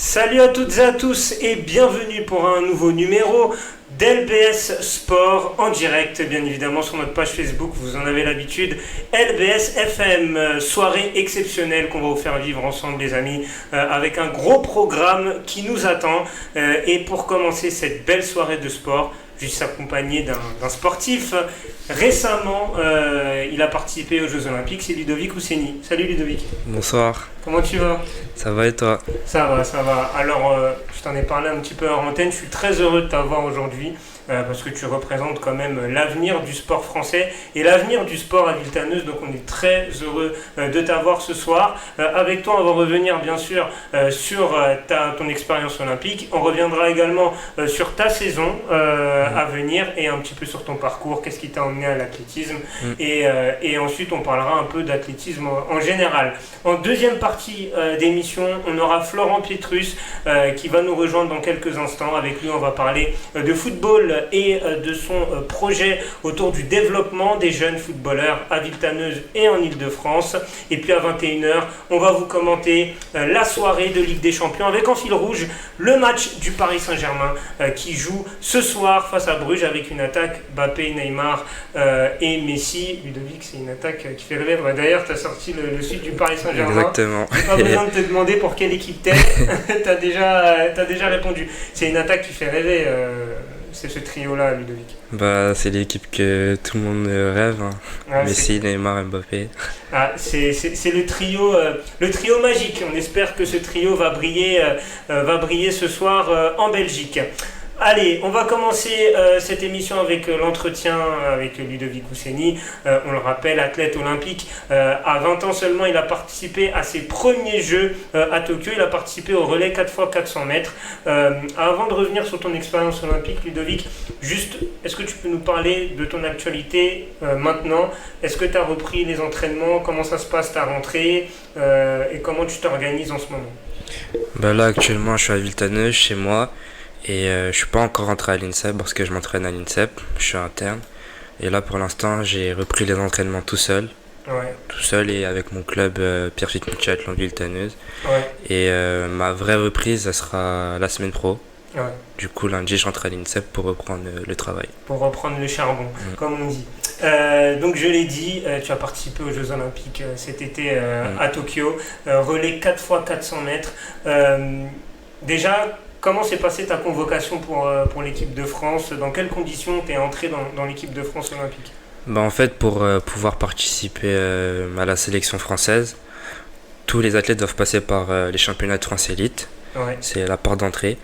Salut à toutes et à tous et bienvenue pour un nouveau numéro d'LBS Sport en direct, bien évidemment sur notre page Facebook, vous en avez l'habitude, LBS FM, soirée exceptionnelle qu'on va vous faire vivre ensemble les amis, avec un gros programme qui nous attend. Et pour commencer cette belle soirée de sport, je suis accompagné d'un sportif. Récemment, il a participé aux Jeux Olympiques, c'est Ludovic Ousseni. Salut Ludovic. Bonsoir. Comment tu vas ? Ça va et toi ? Ça va, ça va. Alors, je t'en ai parlé un petit peu hors antenne, je suis très heureux de t'avoir aujourd'hui parce que tu représentes quand même l'avenir du sport français et l'avenir du sport à Villetaneuse, donc on est très heureux de t'avoir ce soir. Avec toi, on va revenir bien sûr sur ton expérience olympique, on reviendra également sur ta saison à venir et un petit peu sur ton parcours, qu'est-ce qui t'a emmené à l'athlétisme et ensuite on parlera un peu d'athlétisme en général. En deuxième partie d'émission, on aura Florent Pietrus qui va nous rejoindre dans quelques instants. Avec lui, on va parler de football et de son projet autour du développement des jeunes footballeurs à Villetaneuse et en Ile-de-France. Et puis à 21h, on va vous commenter la soirée de Ligue des Champions avec en fil rouge le match du Paris Saint-Germain qui joue ce soir face à Bruges avec une attaque Mbappé, Neymar et Messi. Ludovic, c'est une attaque qui fait rêver. D'ailleurs, tu as sorti le site du Paris Saint-Germain. Exactement. J'ai pas besoin de te demander pour quelle équipe t'es. T'as déjà répondu. C'est une attaque qui fait rêver. C'est ce trio-là, Ludovic. C'est l'équipe que tout le monde rêve. Messi, Neymar, Mbappé. C'est le trio magique. On espère que ce trio va briller ce soir en Belgique. Allez, on va commencer cette émission avec l'entretien avec Ludovic Ousseni. On le rappelle, athlète olympique. À 20 ans seulement, il a participé à ses premiers Jeux à Tokyo. Il a participé au relais 4x400 mètres. Avant de revenir sur ton expérience olympique, Ludovic, juste, est-ce que tu peux nous parler de ton actualité maintenant ? Est-ce que tu as repris les entraînements ? Comment ça se passe ta rentrée ? Et comment tu t'organises en ce moment ? Là, actuellement, je suis à Villetaneuse, chez moi. Et je suis pas encore rentré à l'INSEP parce que je m'entraîne à l'INSEP, je suis interne. Et là pour l'instant j'ai repris les entraînements tout seul. Tout seul et avec mon club Pierre-Philippe Multiathlon Villetaneuse. Et ma vraie reprise ça sera la semaine pro. Du coup lundi je rentre à l'INSEP pour reprendre le travail. Pour reprendre le charbon, comme on dit. Donc je l'ai dit, tu as participé aux Jeux Olympiques cet été à Tokyo. Relais 4x400 mètres. Déjà, comment s'est passée ta convocation pour l'équipe de France ? Dans quelles conditions tu es entré dans l'équipe de France olympique ? En fait, pour pouvoir participer à la sélection française, tous les athlètes doivent passer par les championnats de France élite. C'est la porte d'entrée.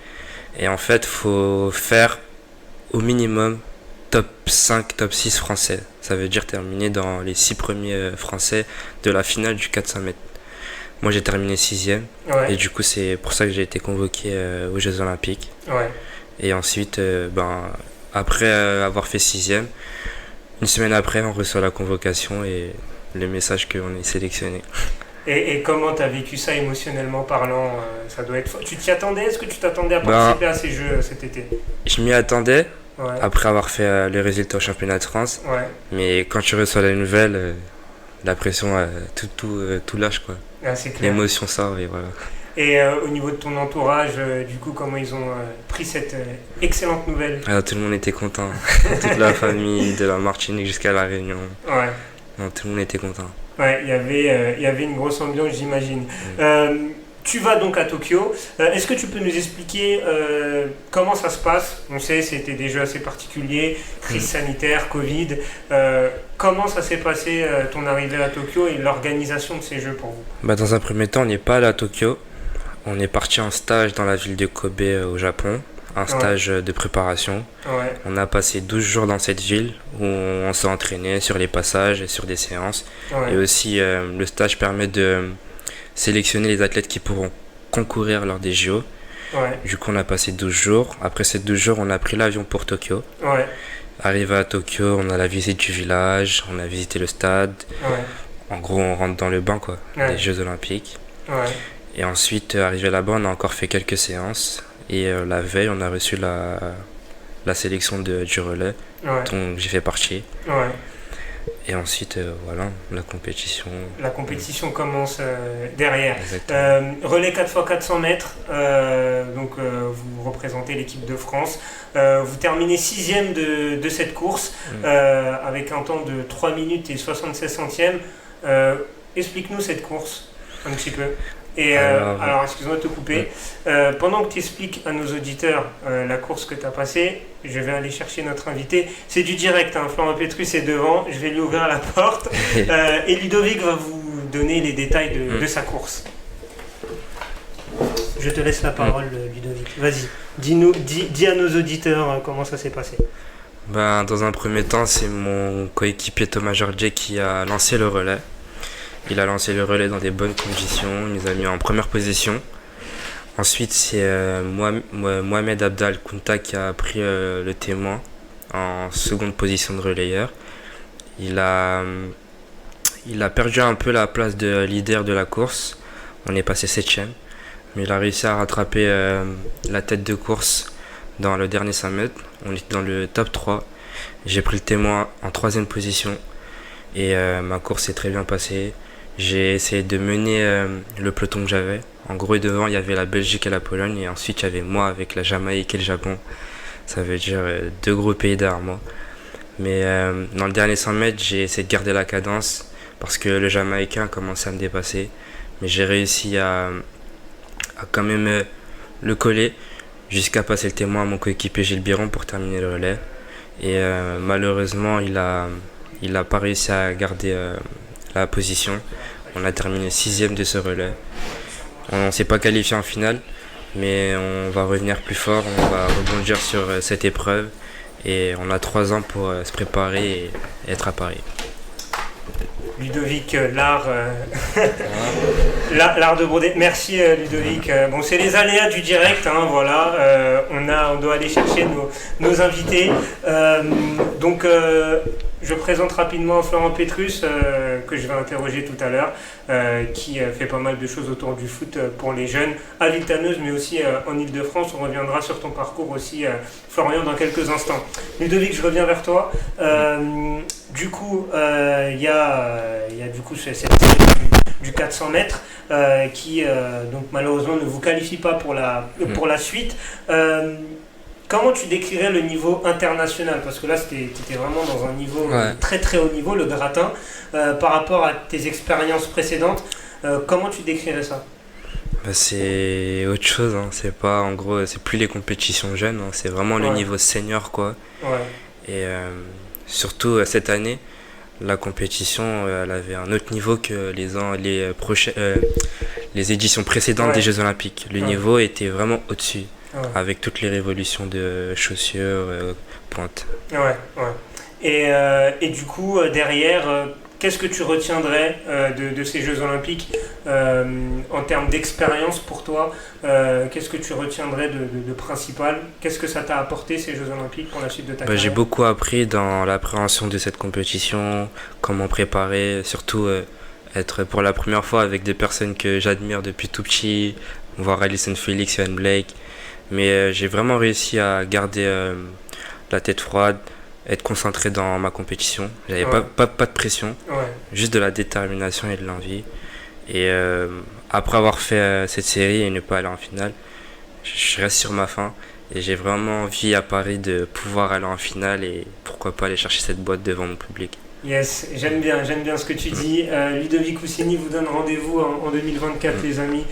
Et en fait, il faut faire au minimum top 5, top 6 français. Ça veut dire terminer dans les 6 premiers français de la finale du 400 mètres. Moi j'ai terminé 6ème et du coup c'est pour ça que j'ai été convoqué aux Jeux Olympiques. Et ensuite, après avoir fait 6ème, une semaine après on reçoit la convocation et le message qu'on est sélectionné. Et comment tu as vécu ça émotionnellement parlant ? Ça doit être... Tu t'y attendais ? Est-ce que tu t'attendais à participer à ces Jeux cet été ? Je m'y attendais après avoir fait les résultats au championnat de France. Mais quand tu reçois la nouvelle, la pression, tout lâche quoi. C'est clair. L'émotion sort et voilà. Et au niveau de ton entourage, du coup, comment ils ont pris cette excellente nouvelle ? Tout le monde était content. Toute la famille, de la Martinique jusqu'à la Réunion. Non, tout le monde était content. Il y avait une grosse ambiance, j'imagine. Tu vas donc à Tokyo. Est-ce que tu peux nous expliquer comment ça se passe ? On sait c'était des jeux assez particuliers, crise sanitaire, Covid. Comment ça s'est passé ton arrivée à Tokyo et l'organisation de ces jeux pour vous ? Dans un premier temps, on n'est pas allé à Tokyo. On est parti en stage dans la ville de Kobe au Japon. Un stage de préparation. On a passé 12 jours dans cette ville où on s'est entraîné sur les passages et sur des séances. Et aussi, le stage permet de sélectionner les athlètes qui pourront concourir lors des JO. Du coup, on a passé 12 jours. Après ces 12 jours, on a pris l'avion pour Tokyo. Arrivé à Tokyo, on a la visite du village, on a visité le stade. En gros, on rentre dans le bain des Jeux Olympiques. Et ensuite, arrivé là-bas, on a encore fait quelques séances. Et la veille, on a reçu la sélection du relais, dont j'ai fait partie. Et ensuite, voilà, la compétition. La compétition commence derrière. Relais 4x400 mètres, vous représentez l'équipe de France. Vous terminez 6e de cette course avec un temps de 3 minutes et 76 centièmes. Explique-nous cette course un petit peu. Et alors, excuse-moi de te couper. Pendant que tu expliques à nos auditeurs la course que tu as passée, je vais aller chercher notre invité. C'est du direct, hein. Florent Petrus est devant, je vais lui ouvrir la porte. Et Ludovic va vous donner les détails de sa course. Je te laisse la parole, Ludovic. Vas-y, dis à nos auditeurs comment ça s'est passé. Dans un premier temps, c'est mon coéquipier Thomas Georget qui a lancé le relais. Il a lancé le relais dans des bonnes conditions, il nous a mis en première position. Ensuite, c'est Mohamed Abdal Kounta qui a pris le témoin en seconde position de relayeur. Il a perdu un peu la place de leader de la course. On est passé 7ème, mais il a réussi à rattraper la tête de course dans le dernier 100 mètres. On était dans le top 3. J'ai pris le témoin en 3ème position et ma course s'est très bien passée. J'ai essayé de mener le peloton que j'avais. En gros, devant, il y avait la Belgique et la Pologne. Et ensuite, il y avait moi avec la Jamaïque et le Japon. Ça veut dire 2 gros pays derrière moi. Mais dans le dernier 100 mètres, j'ai essayé de garder la cadence parce que le Jamaïcain a commencé à me dépasser. Mais j'ai réussi à quand même le coller jusqu'à passer le témoin à mon coéquipier Gilles Biron pour terminer le relais. Et malheureusement, il a pas réussi à garder la position. On a terminé 6ème de ce relais. On ne s'est pas qualifié en finale, mais on va revenir plus fort, on va rebondir sur cette épreuve et on a 3 ans pour se préparer et être à Paris. Ludovic, l'art de broder. Merci Ludovic. Bon, c'est les aléas du direct, hein, voilà. On doit aller chercher nos invités. Je présente rapidement Florent Petrus, que je vais interroger tout à l'heure, qui fait pas mal de choses autour du foot pour les jeunes à Villetaneuse, mais aussi en Ile-de-France. On reviendra sur ton parcours aussi, Florian, dans quelques instants. Ludovic, je reviens vers toi. Du coup, il y a cette série du 400 mètres qui, donc, malheureusement, ne vous qualifie pas pour la suite. Comment tu décrirais le niveau international? Parce que là, tu étais vraiment dans un niveau très très haut niveau, le gratin, par rapport à tes expériences précédentes. Comment tu décrirais ça? C'est autre chose, hein. C'est pas, en gros, c'est plus les compétitions jeunes, hein. C'est vraiment le niveau senior, quoi. Et surtout cette année, la compétition, elle avait un autre niveau que les éditions précédentes des Jeux Olympiques. Le niveau était vraiment au-dessus. Avec toutes les révolutions de chaussures, pointes. Et du coup, derrière, qu'est-ce que tu retiendrais de ces Jeux Olympiques en termes d'expérience pour toi? Qu'est-ce que tu retiendrais de principal? Qu'est-ce que ça t'a apporté, ces Jeux Olympiques, pour la suite de ta carrière? J'ai beaucoup appris dans l'appréhension de cette compétition, comment préparer, surtout être pour la première fois avec des personnes que j'admire depuis tout petit, voir Allyson Felix, Yohan Blake. Mais j'ai vraiment réussi à garder la tête froide, être concentré dans ma compétition. J'avais pas de pression, juste de la détermination et de l'envie. Et après avoir fait cette série et ne pas aller en finale, je reste sur ma faim. Et j'ai vraiment envie à Paris de pouvoir aller en finale et pourquoi pas aller chercher cette boîte devant mon public. Yes, j'aime bien ce que tu dis. Ludovic Coussini vous donne rendez-vous en 2024, les amis,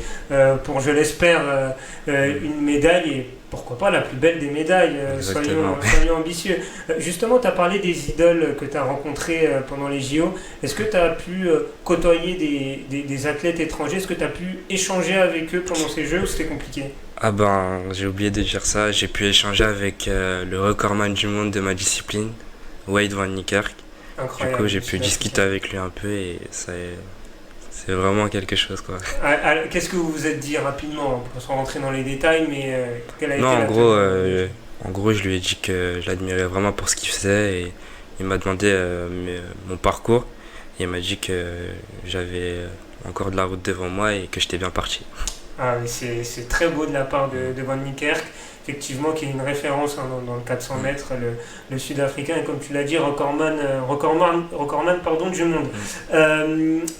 pour, je l'espère, une médaille et pourquoi pas la plus belle des médailles. Soyons ambitieux. Justement, tu as parlé des idoles que tu as rencontrées pendant les JO. Est-ce que tu as pu côtoyer des athlètes étrangers? Est-ce que tu as pu échanger avec eux pendant ces Jeux ou c'était compliqué? J'ai oublié de dire ça. J'ai pu échanger avec le recordman du monde de ma discipline, Wade Van Niekerk. Incroyable. Du coup, j'ai pu discuter avec lui un peu et c'est vraiment quelque chose, quoi. Qu'est-ce que vous vous êtes dit rapidement, sans rentrer dans les détails, mais quelle a été en gros, je lui ai dit que je l'admirais vraiment pour ce qu'il faisait et il m'a demandé mon parcours et il m'a dit que j'avais encore de la route devant moi et que j'étais bien parti. Ah, mais c'est très beau de la part de Van Niekerk, effectivement, qui est une référence dans le 400 mètres, le Sud-Africain, et comme tu l'as dit, recordman pardon, du monde.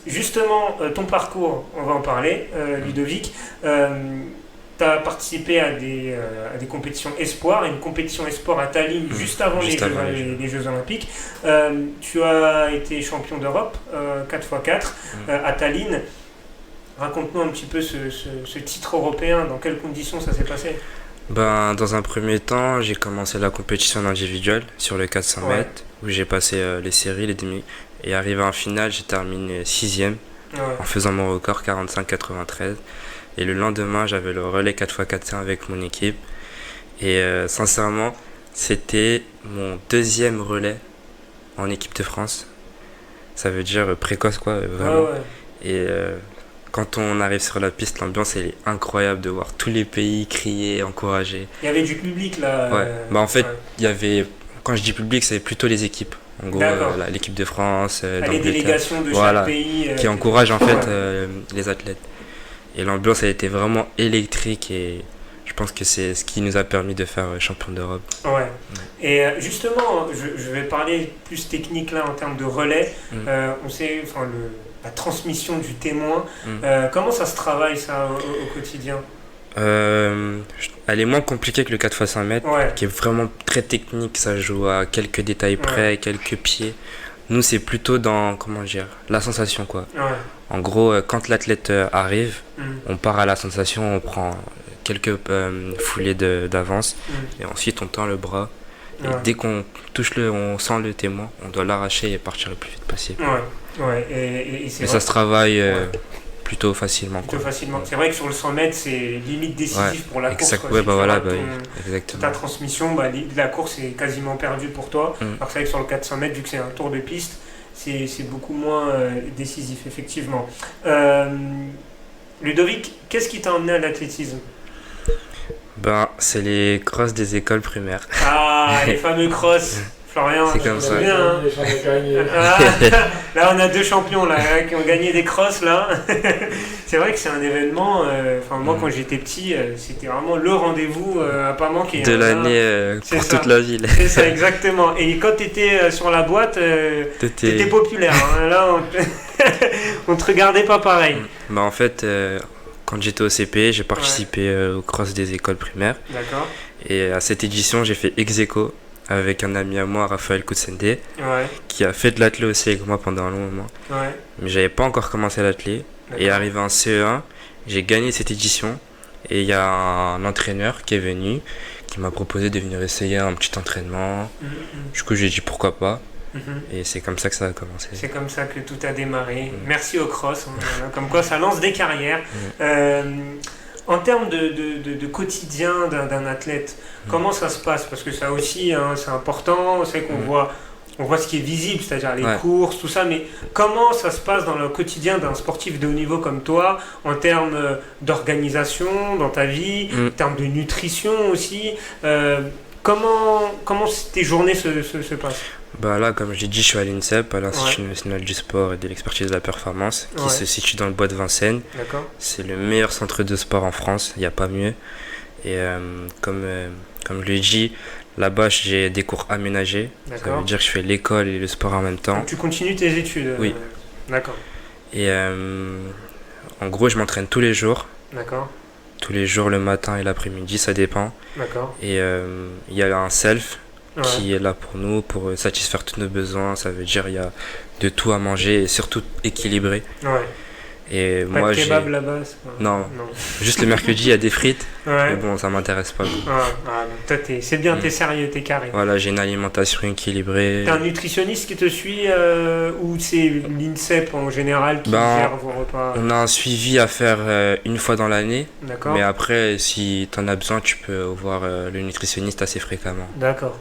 Justement, ton parcours, on va en parler, Ludovic. Tu as participé à des compétitions espoirs, une compétition espoir à Tallinn juste avant les Jeux Olympiques. Tu as été champion d'Europe 4x4 à Tallinn. Raconte-nous un petit peu ce titre européen, dans quelles conditions ça s'est passé? Dans un premier temps, j'ai commencé la compétition individuelle sur le 400 mètres, où j'ai passé les séries, les demi. Et arrivé en finale, j'ai terminé 6e en faisant mon record 45-93. Et le lendemain, j'avais le relais 4x400 avec mon équipe. Et sincèrement, c'était mon 2e relais en équipe de France. Ça veut dire précoce, quoi, vraiment. Et quand on arrive sur la piste, l'ambiance elle est incroyable de voir tous les pays crier, encourager. Il y avait du public là. En fait, il y avait, quand je dis public, c'est plutôt les équipes. En gros, l'équipe de France, les délégations de chaque pays qui encouragent en fait les athlètes. Et l'ambiance elle était vraiment électrique et je pense que c'est ce qui nous a permis de faire champion d'Europe. Ouais. Et justement, je vais parler plus technique là en termes de relais. On sait, la transmission du témoin. Comment ça se travaille ça au quotidien? Elle est moins compliquée que le 4x100 mètres, qui est vraiment très technique. Ça joue à quelques détails près, quelques pieds. Nous, c'est plutôt dans, la sensation, quoi. En gros, quand l'athlète arrive, on part à la sensation, on prend quelques foulées d'avance, et ensuite on tend le bras. Et dès qu'on on sent le témoin, on doit l'arracher et partir le plus vite possible. Et ça se travaille plutôt facilement. C'est vrai que sur le 100 mètres, c'est limite décisif pour la course. Exactement. Ta transmission, la course est quasiment perdue pour toi. Alors c'est vrai que sur le 400 mètres, vu que c'est un tour de piste, c'est beaucoup moins décisif, effectivement. Ludovic, qu'est-ce qui t'a emmené à l'athlétisme? C'est les crosses des écoles primaires. Ah, les fameux crosses. Florian, c'est comme ça. Bien, hein. Là, on a 2 champions là, qui ont gagné des crosses. Là. C'est vrai que c'est un événement. Moi, quand j'étais petit, c'était vraiment le rendez-vous à pas manquer. De l'année pour toute la ville. C'est ça, exactement. Et quand tu étais sur la boîte, t'étais populaire. Hein. Là, on te regardait pas pareil. En fait, quand j'étais au CP, j'ai participé aux crosses des écoles primaires. D'accord. Et à cette édition, j'ai fait ex-aequo avec un ami à moi, Raphaël Koutsende, qui a fait de l'athlé aussi avec moi pendant un long moment. Mais j'avais pas encore commencé l'athlé. Et arrivé en CE1, j'ai gagné cette édition. Et il y a un entraîneur qui est venu, qui m'a proposé de venir essayer un petit entraînement. Du coup, j'ai dit pourquoi pas. Et c'est comme ça que ça a commencé. C'est comme ça que tout a démarré. Merci au cross. Comme quoi, ça lance des carrières. En termes de quotidien d'un athlète, comment ça se passe? Parce que ça aussi, c'est important. C'est qu'on voit ce qui est visible, c'est-à-dire les courses, tout ça. Mais comment ça se passe dans le quotidien d'un sportif de haut niveau comme toi, en termes d'organisation dans ta vie, en termes de nutrition aussi? Comment tes journées se passent? Là, comme j'ai dit, je suis à l'INSEP, à l'Institut national du sport et de l'expertise de la performance, qui se situe dans le bois de Vincennes. D'accord. C'est le meilleur centre de sport en France, il n'y a pas mieux. Et comme je l'ai dit, là-bas, j'ai des cours aménagés. Ça veut dire que je fais l'école et le sport en même temps. Donc, tu continues tes études? Oui. D'accord. Et en gros, je m'entraîne tous les jours. D'accord. Tous les jours, le matin et l'après-midi, ça dépend. D'accord. Et il y a un self qui est là pour nous, pour satisfaire tous nos besoins. Ça veut dire il y a de tout à manger et surtout équilibré. Et pas moi, de kebab là-bas? Non, juste le mercredi, il y a des frites. Mais bon, ça m'intéresse pas. Toi, c'est bien, t'es sérieux, t'es carré. Voilà, j'ai une alimentation équilibrée. T'as un nutritionniste qui te suit ou c'est l'INSEP en général qui gère vos repas? On a un suivi à faire une fois dans l'année. D'accord. Mais après, si t'en as besoin, tu peux voir le nutritionniste assez fréquemment. D'accord.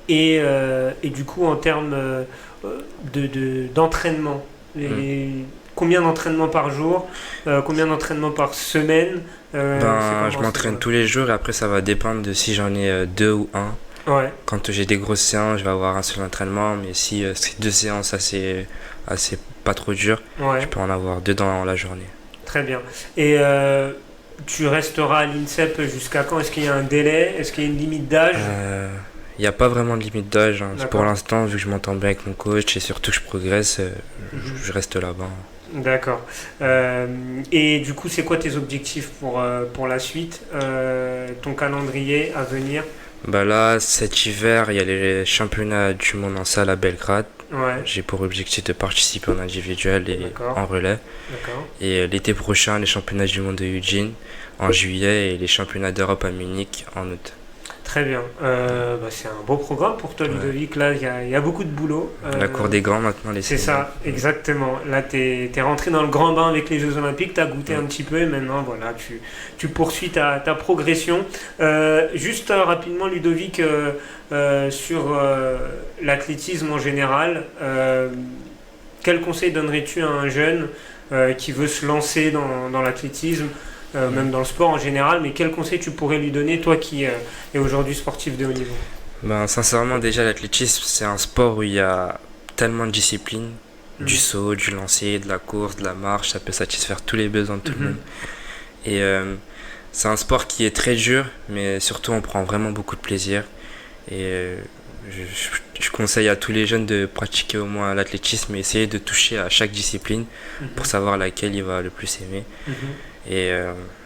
Et du coup, en termes d'entraînement, combien d'entraînements par jour, combien d'entraînements par semaine? Je m'entraîne tous les jours et après ça va dépendre de si j'en ai 2 ou 1. Quand j'ai des grosses séances, je vais avoir un seul entraînement, mais si c'est 2 séances assez pas trop dures, je peux en avoir 2 dans la journée. Très bien. Et tu resteras à l'INSEP jusqu'à quand? Est-ce qu'il y a un délai? Est-ce qu'il y a une limite d'âge? Il n'y a pas vraiment de limite d'âge. Hein. Pour D'accord. l'instant, vu que je m'entends bien avec mon coach et surtout que je progresse, je reste là-bas. D'accord. Et du coup, c'est quoi tes objectifs pour la suite? Ton calendrier à venir? Bah là, cet hiver, il y a les championnats du monde en salle à Belgrade. Ouais, J'ai pour objectif de participer en individuel et d'accord, en relais. d'accord. Et l'été prochain, les championnats du monde de Eugene en juillet et les championnats d'Europe à Munich en août. Très bien. C'est un beau programme pour toi, Ouais. Ludovic. Là, il y a beaucoup de boulot. La cour des grands maintenant, les C'est seniors. ça, exactement. Là, tu es rentré dans le grand bain avec les Jeux Olympiques, tu as goûté un petit peu et maintenant, voilà, tu poursuis ta progression. Juste rapidement, Ludovic, sur l'athlétisme en général, quel conseil donnerais-tu à un jeune qui veut se lancer dans l'athlétisme, même dans le sport en général, mais quel conseil tu pourrais lui donner, toi qui es aujourd'hui sportif de haut niveau? Ben, sincèrement, déjà, l'athlétisme, c'est un sport où il y a tellement de disciplines. Du saut, du lancer, de la course, de la marche, ça peut satisfaire tous les besoins de tout le monde. Et c'est un sport qui est très dur, mais surtout on prend vraiment beaucoup de plaisir. Et je conseille à tous les jeunes de pratiquer au moins l'athlétisme et essayer de toucher à chaque discipline pour savoir laquelle il va le plus aimer. Et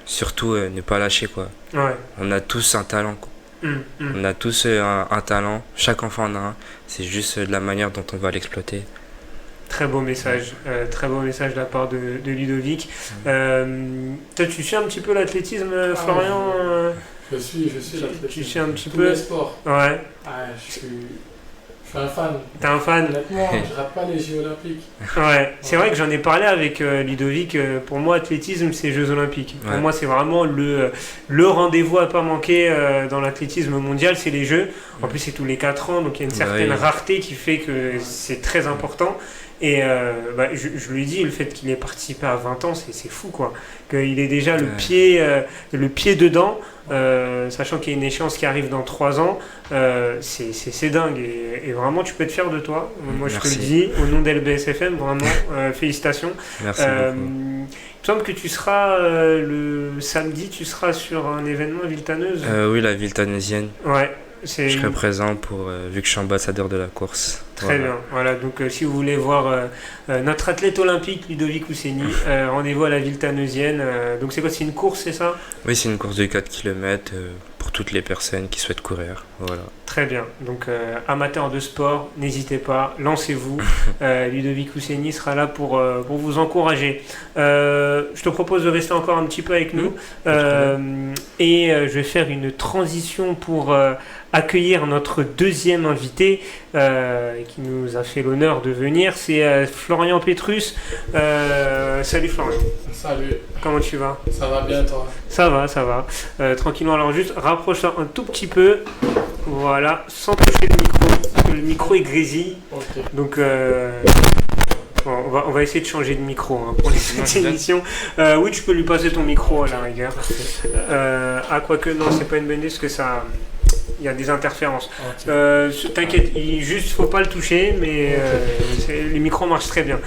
surtout ne pas lâcher quoi. Ouais. On a tous un talent quoi. On a tous un talent, chaque enfant en a un, c'est juste de la manière dont on va l'exploiter. Très beau message de la part de Ludovic. Toi, tu suis un petit peu l'athlétisme, Florian? Je suis l'athlétisme. Tu suis un petit Tous peu? les sports. Ouais. Je suis un fan. T'es un fan? Honnêtement, je rate pas les Jeux Olympiques. Ouais. C'est vrai que j'en ai parlé avec Ludovic. Pour moi, athlétisme, c'est Jeux Olympiques. Pour moi, c'est vraiment le rendez-vous à pas manquer dans l'athlétisme mondial, c'est les Jeux. En plus, c'est tous les 4 ans, donc il y a une certaine rareté qui fait que c'est très important. Et je lui ai dit, le fait qu'il ait participé à 20 ans, c'est fou quoi. Qu'il ait déjà le pied dedans, sachant qu'il y a une échéance qui arrive dans 3 ans, c'est dingue. Et vraiment, tu peux être fier de toi. Moi, je te le dis, au nom d'LBSFM, vraiment, félicitations. Merci beaucoup. Il me semble que tu seras, le samedi, tu seras sur un événement à Villetaneuse. Oui, la Villetanusienne. Ouais. Je serai présent vu que je suis ambassadeur de la course. Très bien. Voilà, donc si vous voulez voir notre athlète olympique Ludovic Ousseni, rendez-vous à la Villetanusienne. Donc c'est quoi? C'est une course, c'est ça? Oui, c'est une course de 4 km pour toutes les personnes qui souhaitent courir. Voilà. Très bien. Donc amateurs de sport, n'hésitez pas, lancez-vous. Ludovic Ousseni sera là pour vous encourager. Je te propose de rester encore un petit peu avec nous. Et je vais faire une transition pour accueillir notre deuxième invité qui nous a fait l'honneur de venir. C'est Florian Petrus. Salut Florian. Salut. Comment tu vas? Ça va bien toi? Ça va. Tranquillement. Alors juste rapproche-toi un tout petit peu. Voilà, sans toucher le micro, parce que le micro est grésille. Ok. Donc bon, on va essayer de changer de micro pour cette émission. Oui, tu peux lui passer ton micro à la rigueur. Quoique non, c'est pas une bonne idée parce que ça... Il y a des interférences. T'inquiète, juste faut pas le toucher, mais les micros marchent très bien.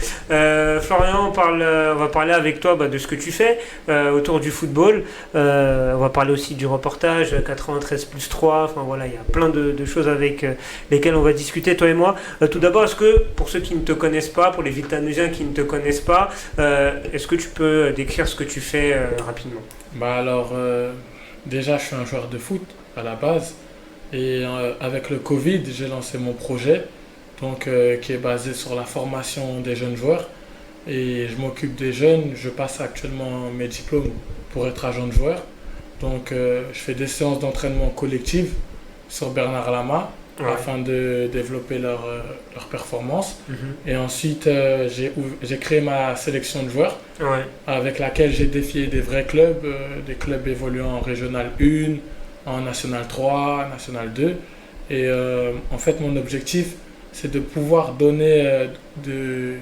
Florian, on va parler avec toi de ce que tu fais autour du football. On va parler aussi du reportage 93+3. Enfin voilà, il y a plein de choses avec lesquelles on va discuter, toi et moi. Tout d'abord, est-ce que, pour ceux qui ne te connaissent pas, pour les Villetanusiens qui ne te connaissent pas, est-ce que tu peux décrire ce que tu fais rapidement? Déjà, je suis un joueur de foot à la base. Et avec le Covid, j'ai lancé mon projet qui est basé sur la formation des jeunes joueurs. Et je m'occupe des jeunes. Je passe actuellement mes diplômes pour être agent de joueur. Donc, je fais des séances d'entraînement collectives sur Bernard Lama afin de développer leur performance. Et ensuite, j'ai créé ma sélection de joueurs avec laquelle j'ai défié des vrais clubs, des clubs évoluant en Régional 1, en National 3, National 2. Et en fait, mon objectif, c'est de pouvoir donner des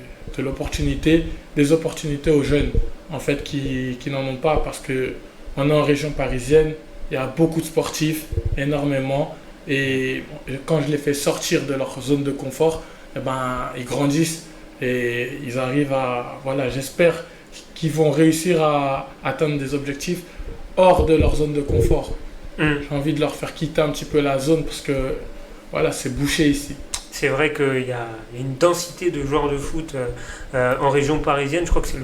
opportunités aux jeunes en fait, qui n'en ont pas, parce qu'on est en région parisienne, il y a beaucoup de sportifs, énormément. Et quand je les fais sortir de leur zone de confort, ils grandissent et ils arrivent à... Voilà, j'espère qui vont réussir à atteindre des objectifs hors de leur zone de confort. J'ai envie de leur faire quitter un petit peu la zone parce que voilà, c'est bouché ici. C'est vrai qu'il y a une densité de joueurs de foot en région parisienne. Je crois que c'est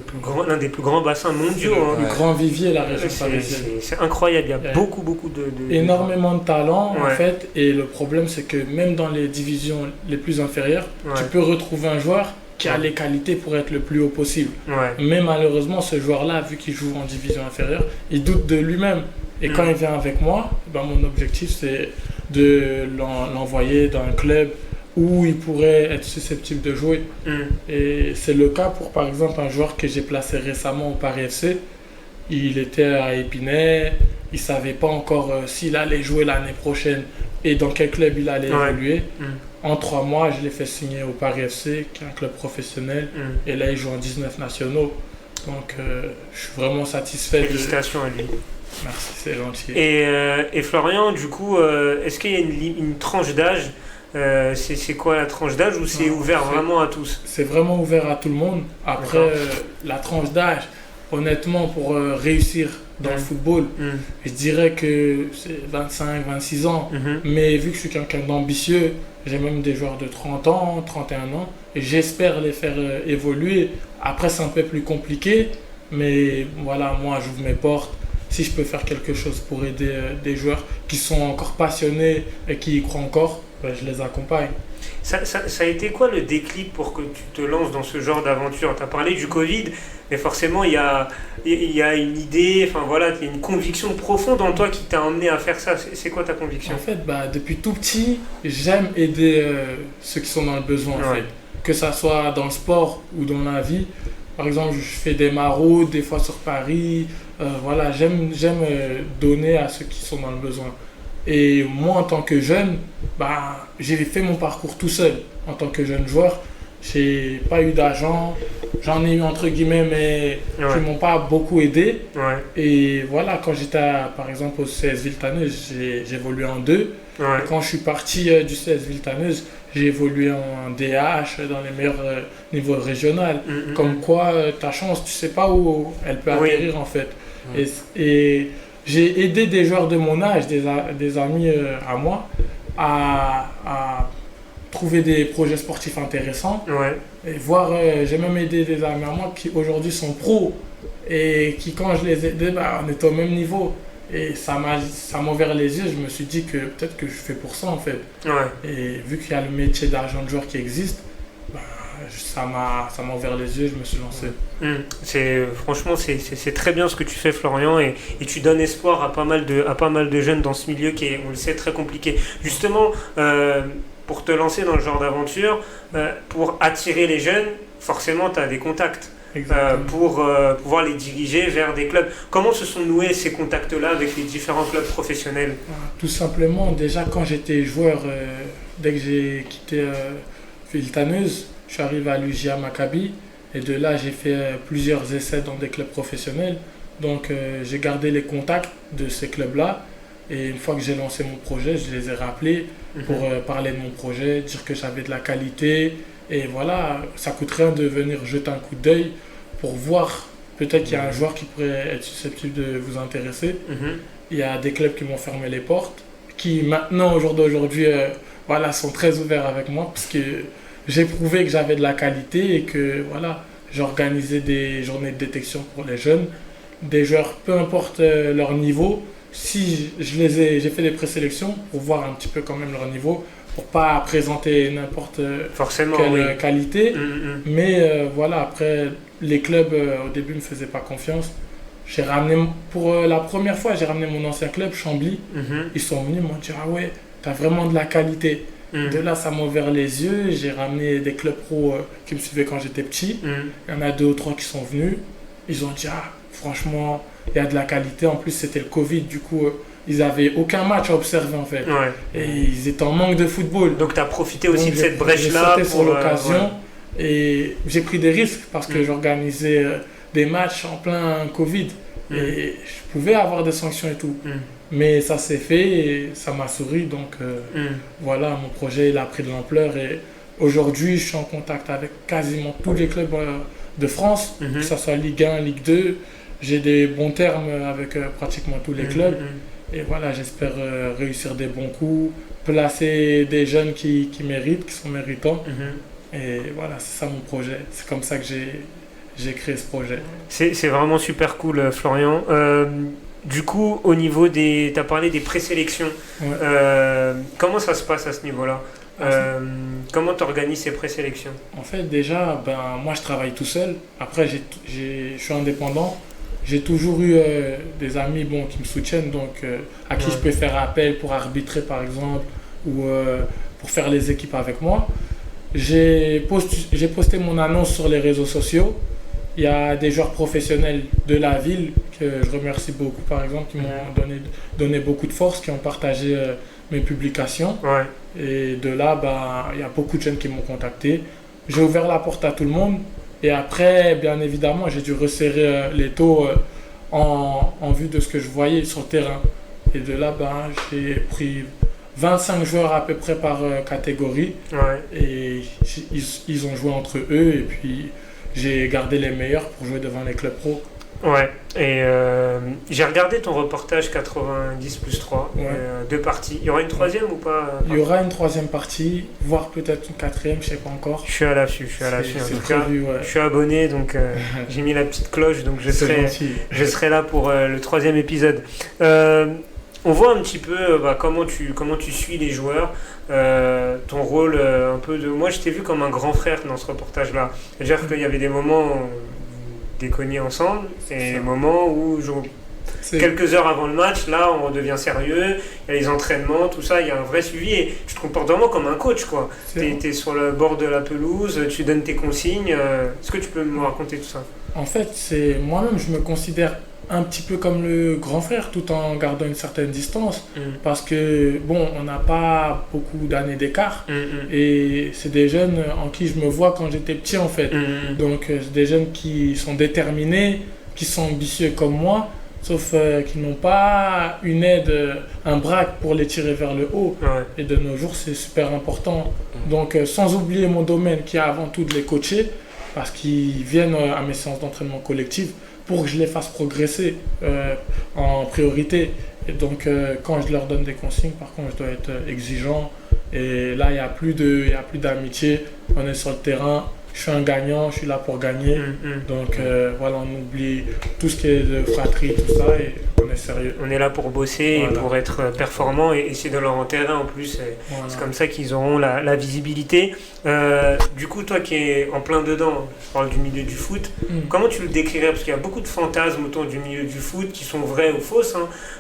l'un des plus grands bassins mondiaux. Le plus grand vivier, la région parisienne. C'est incroyable. Il y a beaucoup de énormément de talent en fait. Et le problème, c'est que même dans les divisions les plus inférieures, tu peux retrouver un joueur qui a les qualités pour être le plus haut possible. Mais malheureusement, ce joueur-là, vu qu'il joue en division inférieure, il doute de lui-même. Et quand il vient avec moi, mon objectif, c'est de l'envoyer dans un club où il pourrait être susceptible de jouer. Et c'est le cas pour, par exemple, un joueur que j'ai placé récemment au Paris FC. Il était à Épinay, il ne savait pas encore s'il allait jouer l'année prochaine et dans quel club il allait évoluer. En 3 mois, je l'ai fait signer au Paris FC, qui est un club professionnel. Et là, il joue en 19 nationaux. Donc, je suis vraiment satisfait. Félicitations à lui. Merci, c'est gentil. Et Florian, du coup, est-ce qu'il y a une tranche d'âge c'est quoi la tranche d'âge ou c'est ouvert vraiment à tous? C'est vraiment ouvert à tout le monde. Après, la tranche d'âge, honnêtement, pour réussir dans le football, je dirais que c'est 25, 26 ans. Mais vu que je suis quelqu'un d'ambitieux, j'ai même des joueurs de 30 ans, 31 ans, et j'espère les faire évoluer. Après, c'est un peu plus compliqué, mais voilà, moi, j'ouvre mes portes. Si je peux faire quelque chose pour aider des joueurs qui sont encore passionnés et qui y croient encore, je les accompagne. Ça a été quoi le déclic pour que tu te lances dans ce genre d'aventure? Tu as parlé du Covid, mais forcément il y a une idée, enfin voilà, il y a une conviction profonde en toi qui t'a emmené à faire ça. C'est quoi ta conviction? En fait, depuis tout petit, j'aime aider ceux qui sont dans le besoin. En fait. Que ça soit dans le sport ou dans la vie. Par exemple, je fais des maraudes, des fois sur Paris. Voilà, j'aime donner à ceux qui sont dans le besoin. Et moi, en tant que jeune, j'ai fait mon parcours tout seul. En tant que jeune joueur, j'ai pas eu d'agent. J'en ai eu entre guillemets, mais qui m'ont pas beaucoup aidé. Et voilà, quand j'étais par exemple au CS Villetaneuse, j'ai évolué en 2. Et quand je suis parti du CS Villetaneuse, j'ai évolué en DH dans les meilleurs niveaux régionaux. Comme quoi, ta chance, tu sais pas où elle peut atterrir en fait. Et j'ai aidé des joueurs de mon âge, des amis à moi, à trouver des projets sportifs intéressants. Et voir, j'ai même aidé des amis à moi qui aujourd'hui sont pros et qui, quand je les aidais, on était au même niveau. Et ça m'a ouvert les yeux. Je me suis dit que peut-être que je fais pour ça en fait. Et vu qu'il y a le métier d'agent de joueur qui existe, ça m'a ouvert les yeux, je me suis lancé. Franchement, c'est très bien ce que tu fais, Florian, et tu donnes espoir à pas mal de jeunes dans ce milieu qui est, on le sait, très compliqué. Justement, pour te lancer dans le genre d'aventure, pour attirer les jeunes, forcément, tu as des contacts. Pour pouvoir les diriger vers des clubs. Comment se sont noués ces contacts-là avec les différents clubs professionnels? Tout simplement, déjà quand j'étais joueur, dès que j'ai quitté Villetaneuse, je suis arrivé à l'UJA Maccabi et de là j'ai fait plusieurs essais dans des clubs professionnels. Donc j'ai gardé les contacts de ces clubs-là et une fois que j'ai lancé mon projet, je les ai rappelés pour parler de mon projet, dire que j'avais de la qualité. Et voilà, ça coûte rien de venir jeter un coup d'œil pour voir peut-être qu'il y a un joueur qui pourrait être susceptible de vous intéresser. Il y a des clubs qui m'ont fermé les portes, qui maintenant, au jour d'aujourd'hui, sont très ouverts avec moi parce que j'ai prouvé que j'avais de la qualité et que voilà, j'organisais des journées de détection pour les jeunes, des joueurs, peu importe leur niveau. Si j'ai fait des présélections pour voir un petit peu quand même leur niveau, pour pas présenter n'importe quelle qualité. Mais voilà, après, les clubs au début me faisaient pas confiance. J'ai ramené, pour la première fois, j'ai ramené mon ancien club, Chambly. Ils sont venus, m'ont dit « Ah ouais, t'as vraiment de la qualité ». De là, ça m'a ouvert les yeux. J'ai ramené des clubs pro qui me suivaient quand j'étais petit. Il y en a 2 ou 3 qui sont venus. Ils ont dit « Ah, franchement, il y a de la qualité ». En plus, c'était le Covid, du coup... ils n'avaient aucun match à observer en fait. Et ils étaient en manque de football. Donc tu as profité aussi de cette brèche-là. J'ai sauté sur l'occasion et j'ai pris des risques parce que j'organisais des matchs en plein Covid. Et je pouvais avoir des sanctions et tout. Mais ça s'est fait et ça m'a souri. Donc voilà, mon projet il a pris de l'ampleur. Et aujourd'hui, je suis en contact avec quasiment tous les clubs de France, que ce soit Ligue 1, Ligue 2. J'ai des bons termes avec pratiquement tous les clubs. Et voilà, j'espère réussir des bons coups, placer des jeunes qui méritent, qui sont méritants. Et voilà, c'est ça mon projet. C'est comme ça que j'ai créé ce projet. C'est vraiment super cool, Florian. Du coup, au niveau tu as parlé des présélections. Comment ça se passe à ce niveau-là? Comment tu organises ces présélections? En fait, déjà, moi je travaille tout seul. Après, je suis indépendant. J'ai toujours eu des amis qui me soutiennent, donc à qui je peux faire appel pour arbitrer par exemple, ou pour faire les équipes avec moi. J'ai posté mon annonce sur les réseaux sociaux. Il y a des joueurs professionnels de la ville que je remercie beaucoup par exemple, qui m'ont donné beaucoup de force, qui ont partagé mes publications. Et de là, il y a beaucoup de jeunes qui m'ont contacté. J'ai ouvert la porte à tout le monde. Et après, bien évidemment, j'ai dû resserrer les taux en vue de ce que je voyais sur le terrain. Et de là, j'ai pris 25 joueurs à peu près par catégorie. Et ils ont joué entre eux. Et puis, j'ai gardé les meilleurs pour jouer devant les clubs pro. Et j'ai regardé ton reportage 90+3, 2 parties. Il y aura une troisième ou pas? Il y aura une troisième partie, voire peut-être une quatrième, je ne sais pas encore. Je suis à l'affût. Je suis abonné, donc j'ai mis la petite cloche, donc je serai là pour le troisième épisode. On voit un petit peu comment tu suis les joueurs, ton rôle un peu de... Moi, je t'ai vu comme un grand frère dans ce reportage-là. C'est-à-dire qu'il y avait des moments où on déconnait ensemble et des moments où, quelques heures avant le match, là, on redevient sérieux, il y a les entraînements, tout ça, il y a un vrai suivi et tu te comportes vraiment comme un coach, quoi. T'es sur le bord de la pelouse, tu donnes tes consignes. Est-ce que tu peux me raconter tout ça? En fait, moi-même, je me considère un petit peu comme le grand frère tout en gardant une certaine distance parce que on n'a pas beaucoup d'années d'écart et c'est des jeunes en qui je me vois quand j'étais petit en fait. Donc c'est des jeunes qui sont déterminés, qui sont ambitieux comme moi, sauf qu'ils n'ont pas une aide, un bras pour les tirer vers le haut. Et de nos jours c'est super important. Donc sans oublier mon domaine qui est avant tout de les coacher parce qu'ils viennent à mes séances d'entraînement collectif pour que je les fasse progresser en priorité. Et donc, quand je leur donne des consignes, par contre, je dois être exigeant. Et là, il n'y a plus d'amitié. On est sur le terrain. Je suis un gagnant, je suis là pour gagner. Donc, voilà, on oublie tout ce qui est de fratrie, tout ça, et on est sérieux. On est là pour bosser et pour être performant et essayer de leur enterrer en plus. C'est comme ça qu'ils auront la visibilité. Du coup, toi qui es en plein dedans, je parle du milieu du foot, comment tu le décrirais? Parce qu'il y a beaucoup de fantasmes autour du milieu du foot qui sont vrais ou fausses.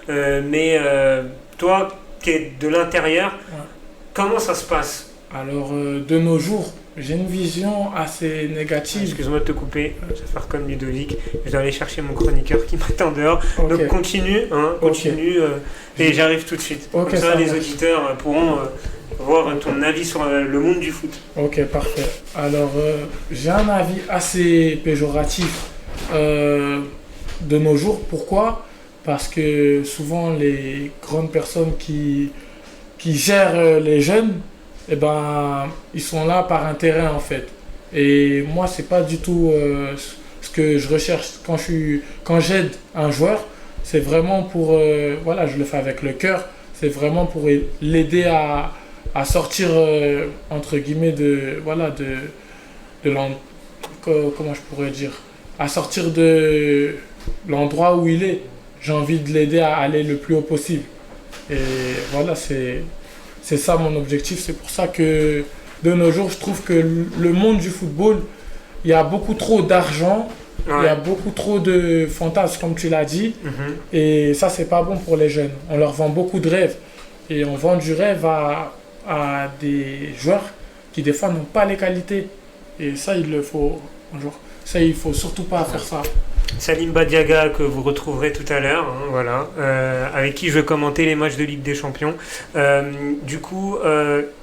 Mais toi qui es de l'intérieur, comment ça se passe? Alors, de nos jours, j'ai une vision assez négative. Excuse-moi de te couper, je vais faire comme Ludovic. Je dois aller chercher mon chroniqueur qui m'attend dehors. Donc continue, et j'arrive tout de suite. Comme ça, les auditeurs pourront voir ton avis sur le monde du foot. Ok, parfait. Alors, j'ai un avis assez péjoratif de nos jours. Pourquoi? Parce que souvent, les grandes personnes qui gèrent les jeunes, ils sont là par intérêt en fait. Et moi, c'est pas du tout ce que je recherche quand j'aide un joueur. C'est vraiment pour, je le fais avec le cœur. C'est vraiment pour l'aider à sortir entre guillemets comment je pourrais dire, à sortir de l'endroit où il est. J'ai envie de l'aider à aller le plus haut possible. Et voilà, c'est ça mon objectif. C'est pour ça que de nos jours, je trouve que le monde du football, il y a beaucoup trop d'argent, il y a beaucoup trop de fantasmes, comme tu l'as dit. Et ça, c'est pas bon pour les jeunes. On leur vend beaucoup de rêves. Et on vend du rêve à des joueurs qui, des fois, n'ont pas les qualités. Et ça, il faut surtout pas faire ça. Salim Badiaga, que vous retrouverez tout à l'heure, avec qui je vais commenter les matchs de Ligue des Champions. Du coup,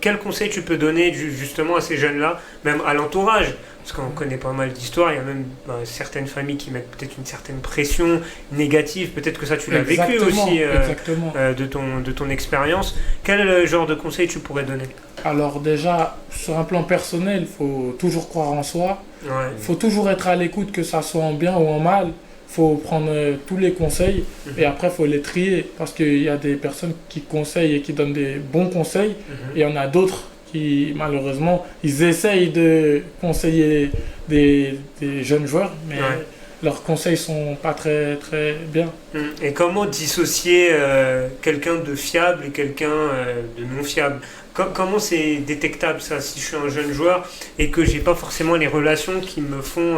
quel conseil tu peux donner justement à ces jeunes-là, même à l'entourage? parce qu'on connaît pas mal d'histoires, il y a même certaines familles qui mettent peut-être une certaine pression négative, peut-être que ça tu l'as vécu aussi de ton expérience. Quel genre de conseils tu pourrais donner? Alors déjà, sur un plan personnel, il faut toujours croire en soi, il faut toujours être à l'écoute, que ça soit en bien ou en mal. Il faut prendre tous les conseils et après il faut les trier, parce qu'il y a des personnes qui conseillent et qui donnent des bons conseils et il y en a d'autres qui malheureusement ils essayent de conseiller des jeunes joueurs, mais leurs conseils sont pas très très bien. Et comment dissocier quelqu'un de fiable et quelqu'un de non fiable? Comment c'est détectable ça, si je suis un jeune joueur et que j'ai pas forcément les relations qui me font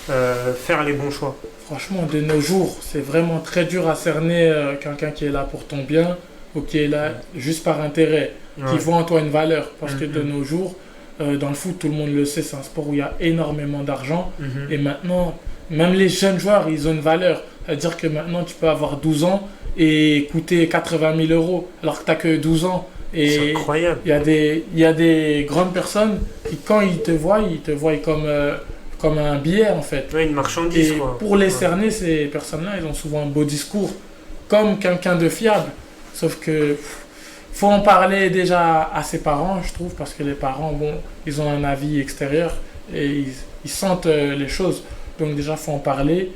faire les bons choix? Franchement, de nos jours, c'est vraiment très dur à cerner quelqu'un qui est là pour ton bien ou qui est là juste par intérêt, qui voit en toi une valeur. Parce que de nos jours, dans le foot, tout le monde le sait, c'est un sport où il y a énormément d'argent. Et maintenant, même les jeunes joueurs, ils ont une valeur. C'est-à-dire que maintenant, tu peux avoir 12 ans et coûter 80 000 euros alors que tu n'as que 12 ans. Et c'est incroyable. Il y a des grandes personnes qui, quand ils te voient comme un billet en fait. Une marchandise. Et pour les cerner, ces personnes-là, ils ont souvent un beau discours, comme quelqu'un de fiable. Sauf que faut en parler déjà à ses parents, je trouve, parce que les parents, bon, ils ont un avis extérieur et ils sentent les choses. Donc déjà, faut en parler.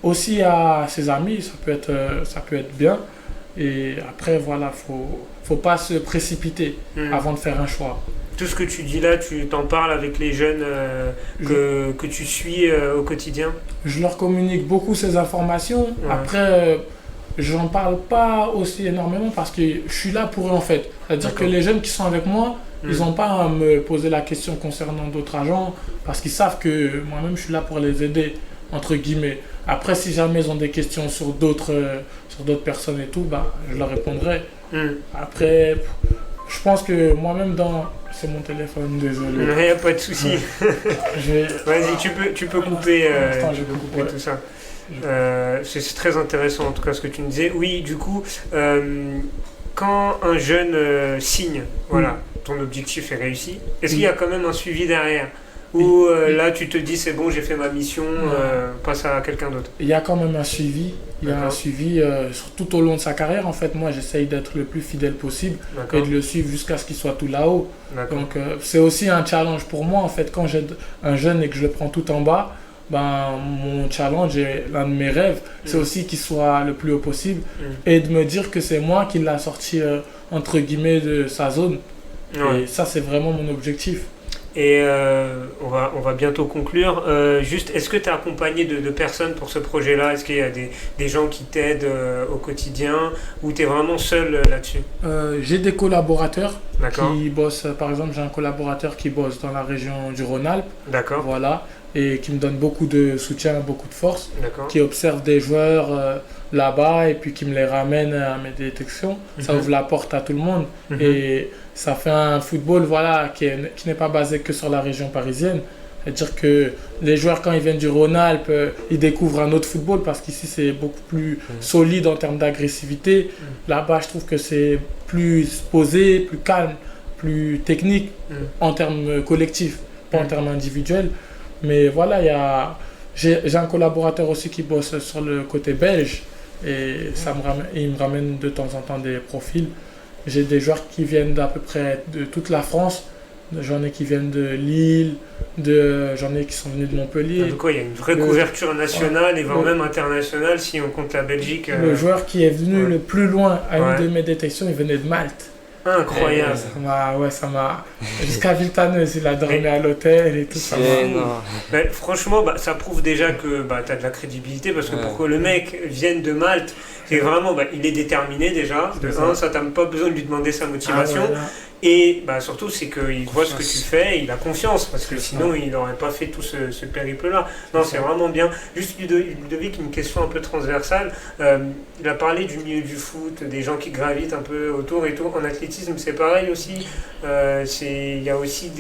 Aussi à ses amis, ça peut être bien. Et après, voilà, faut pas se précipiter avant de faire un choix. Tout ce que tu dis là, tu t'en parles avec les jeunes que tu suis au quotidien? Je leur communique beaucoup ces informations. Après, j'en parle pas aussi énormément parce que je suis là pour eux en fait. C'est-à-dire que les jeunes qui sont avec moi, ils n'ont pas à me poser la question concernant d'autres agents parce qu'ils savent que moi-même je suis là pour les aider, entre guillemets. Après, si jamais ils ont des questions sur d'autres personnes et tout, je leur répondrai. Après, je pense que moi-même c'est mon téléphone, désolé. Il n'y a pas de souci. Vas-y, tu peux couper, tout ça. C'est très intéressant en tout cas ce que tu me disais. Oui, du coup, quand un jeune signe, voilà, ton objectif est réussi, est-ce qu'il y a quand même un suivi derrière? Ou là tu te dis c'est bon, j'ai fait ma mission, passe à quelqu'un d'autre? Il y a quand même un suivi. Il y a un suivi tout au long de sa carrière. En fait, moi j'essaye d'être le plus fidèle possible et de le suivre jusqu'à ce qu'il soit tout là-haut. Donc c'est aussi un challenge pour moi en fait. Quand j'ai un jeune et que je le prends tout en bas, mon challenge et l'un de mes rêves, c'est aussi qu'il soit le plus haut possible et de me dire que c'est moi qui l'a sorti entre guillemets de sa zone. Et ça c'est vraiment mon objectif. Et on va bientôt conclure. Juste, est-ce que tu es accompagné de personnes pour ce projet-là? Est-ce qu'il y a des gens qui t'aident au quotidien ou tu es vraiment seul là-dessus? J'ai des collaborateurs qui bossent. Par exemple, j'ai un collaborateur qui bosse dans la région du Rhône-Alpes. D'accord. Voilà. Et qui me donne beaucoup de soutien, beaucoup de force. Qui observe des joueurs là-bas et puis qui me les ramène à mes détections. Ça ouvre la porte à tout le monde. Et ça fait un football qui n'est pas basé que sur la région parisienne. C'est-à-dire que les joueurs, quand ils viennent du Rhône-Alpes, ils découvrent un autre football parce qu'ici, c'est beaucoup plus solide en termes d'agressivité. Là-bas, je trouve que c'est plus posé, plus calme, plus technique en termes collectifs, pas en termes individuels. Mais voilà, j'ai un collaborateur aussi qui bosse sur le côté belge et il me ramène de temps en temps des profils. J'ai des joueurs qui viennent d'à peu près de toute la France. J'en ai qui viennent de Lille, j'en ai qui sont venus de Montpellier. Donc il y a une vraie couverture nationale et voire même internationale si on compte la Belgique. Le joueur qui est venu le plus loin à une de mes détections, il venait de Malte. Incroyable. Ça m'a jusqu'à Villetaneuse, il a dormi à l'hôtel et tout ça. Franchement, ça prouve déjà que tu as de la crédibilité parce que pour que le mec vienne de Malte, c'est vraiment, il est déterminé déjà. Ça t'as même pas besoin de lui demander sa motivation. Et surtout, c'est qu'il voit ce que tu fais, il a confiance, parce que sinon, il n'aurait pas fait tout ce périple-là. Non, c'est vraiment bien. Juste, Ludovic, une question un peu transversale. Il a parlé du milieu du foot, des gens qui gravitent un peu autour et tout. En athlétisme, c'est pareil aussi. Il y a aussi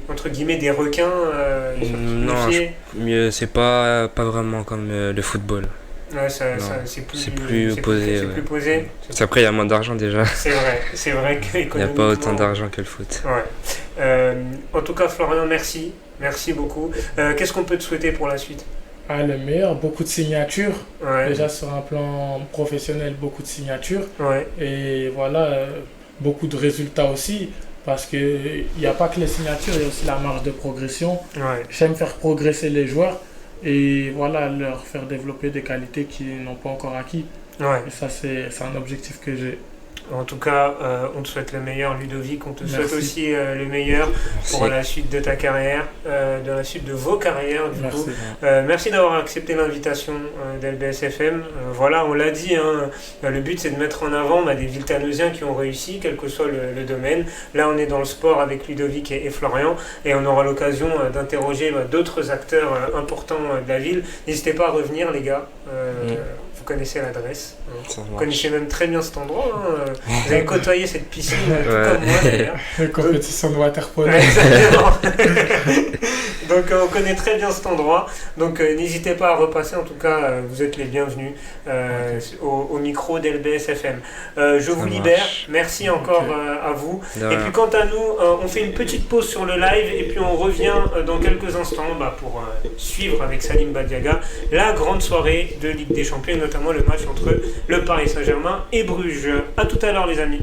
entre guillemets, des requins. Non, c'est pas vraiment comme le football. Ouais, c'est plus posé. Après, il y a moins d'argent déjà. C'est vrai il n'y a pas autant d'argent que le foot. En tout cas, Florian, merci. Merci beaucoup. Qu'est-ce qu'on peut te souhaiter pour la suite? Le meilleur, beaucoup de signatures. Ouais. Déjà sur un plan professionnel, beaucoup de signatures. Ouais. Et voilà, beaucoup de résultats aussi. Parce qu'il n'y a pas que les signatures, il y a aussi la marge de progression. Ouais. J'aime faire progresser les joueurs et voilà, leur faire développer des qualités qu'ils n'ont pas encore acquis. Ouais. Et ça, c'est un objectif que j'ai. En tout cas, on te souhaite le meilleur, Ludovic. On te Merci. souhaite aussi le meilleur pour la suite de ta carrière, de la suite de vos carrières, du Merci. coup. Merci d'avoir accepté l'invitation d'LBS FM. Voilà, on l'a dit, hein, le but c'est de mettre en avant des Villetaneziens qui ont réussi, quel que soit le domaine. Là, on est dans le sport avec Ludovic et Florian, et on aura l'occasion d'interroger d'autres acteurs importants de la ville. N'hésitez pas à revenir, les gars. Vous connaissez l'adresse. Vous connaissez même très bien cet endroit. Hein. Vous avez côtoyé cette piscine, tout comme moi d'ailleurs. La compétition de waterpolo. Exactement. Donc on connaît très bien cet endroit. Donc n'hésitez pas à repasser. En tout cas, vous êtes les bienvenus au micro d'LBS FM. Je vous libère. Merci encore à vous. Et puis quant à nous, on fait une petite pause sur le live et puis on revient dans quelques instants pour suivre avec Salim Badiaga la grande soirée de Ligue des Champions, notamment le match entre le Paris Saint-Germain et Bruges. A tout à l'heure les amis.